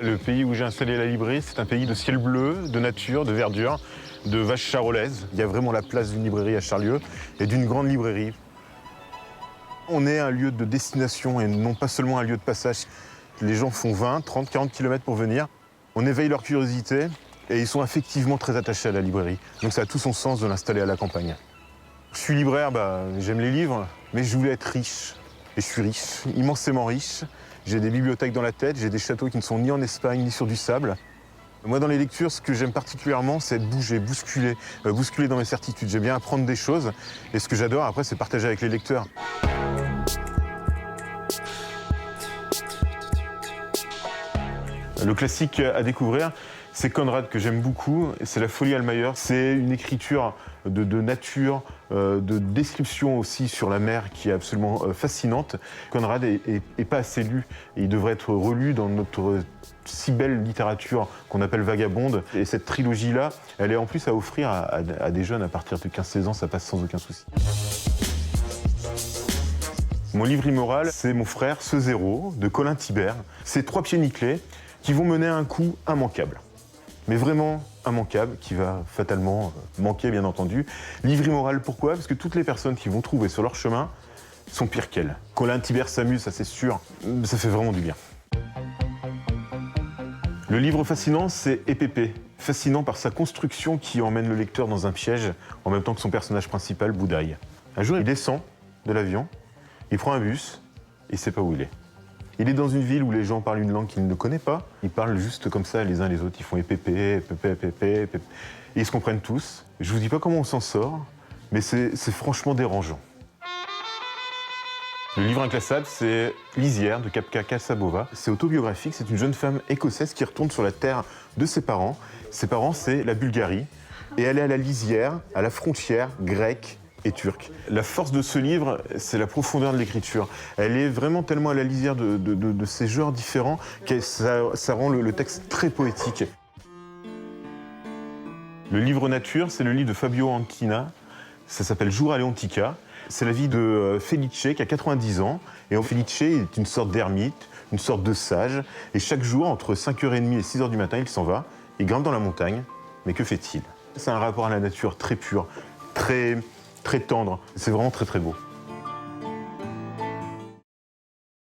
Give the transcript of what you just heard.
Le pays où j'ai installé la librairie, c'est un pays de ciel bleu, de nature, de verdure, de vaches charolaises. Il y a vraiment la place d'une librairie à Charlieu et d'une grande librairie. On est un lieu de destination et non pas seulement un lieu de passage. Les gens font 20, 30, 40 km pour venir. On éveille leur curiosité et ils sont effectivement très attachés à la librairie. Donc ça a tout son sens de l'installer à la campagne. Je suis libraire, j'aime les livres, mais je voulais être riche. Et je suis riche, immensément riche. J'ai des bibliothèques dans la tête, j'ai des châteaux qui ne sont ni en Espagne ni sur du sable. Moi, dans les lectures, ce que j'aime particulièrement, c'est bouger, bousculer, bousculer dans mes certitudes. J'aime bien apprendre des choses. Et ce que j'adore, après, c'est partager avec les lecteurs. Le classique à découvrir, c'est Conrad, que j'aime beaucoup. C'est La Folie Almayer. C'est une écriture de nature, de description aussi sur la mer qui est absolument fascinante. Conrad est pas assez lu et il devrait être relu dans notre si belle littérature qu'on appelle vagabonde. Et cette trilogie-là, elle est en plus à offrir à des jeunes à partir de 15-16 ans, ça passe sans aucun souci. Mon livre immoral, c'est Mon frère, ce zéro, de Colin Thibert. C'est 3 pieds nickelés qui vont mener à un coup immanquable. Mais vraiment immanquable, qui va fatalement manquer, bien entendu. Livre immoral, pourquoi? Parce que toutes les personnes qui vont trouver sur leur chemin sont pires qu'elles. Colin Thibert s'amuse, ça c'est sûr, ça fait vraiment du bien. Le livre fascinant, c'est Épépée. Fascinant par sa construction qui emmène le lecteur dans un piège, en même temps que son personnage principal, Boudaille. Un jour, il descend de l'avion, il prend un bus, et il ne sait pas où il est. Il est dans une ville où les gens parlent une langue qu'il ne connaît pas. Ils parlent juste comme ça les uns les autres. Ils font épépé, épépé, épépé, épépé. Et ils se comprennent tous. Je vous dis pas comment on s'en sort, mais c'est franchement dérangeant. Le livre inclassable, c'est Lisière de Kafka Kassabova. C'est autobiographique, c'est une jeune femme écossaise qui retourne sur la terre de ses parents. Ses parents, c'est la Bulgarie. Et elle est à la lisière, à la frontière grecque et turque. La force de ce livre, c'est la profondeur de l'écriture. Elle est vraiment tellement à la lisière de ces genres différents que ça rend le texte très poétique. Le livre nature, c'est le livre de Fabio Anchina. Ça s'appelle Jour à Leontica. C'est la vie de Felice qui a 90 ans. Et Felice est une sorte d'ermite, une sorte de sage. Et chaque jour, entre 5h30 et 6h du matin, il s'en va. Il grimpe dans la montagne. Mais que fait-il? C'est un rapport à la nature très pur, très tendre. C'est vraiment très très beau.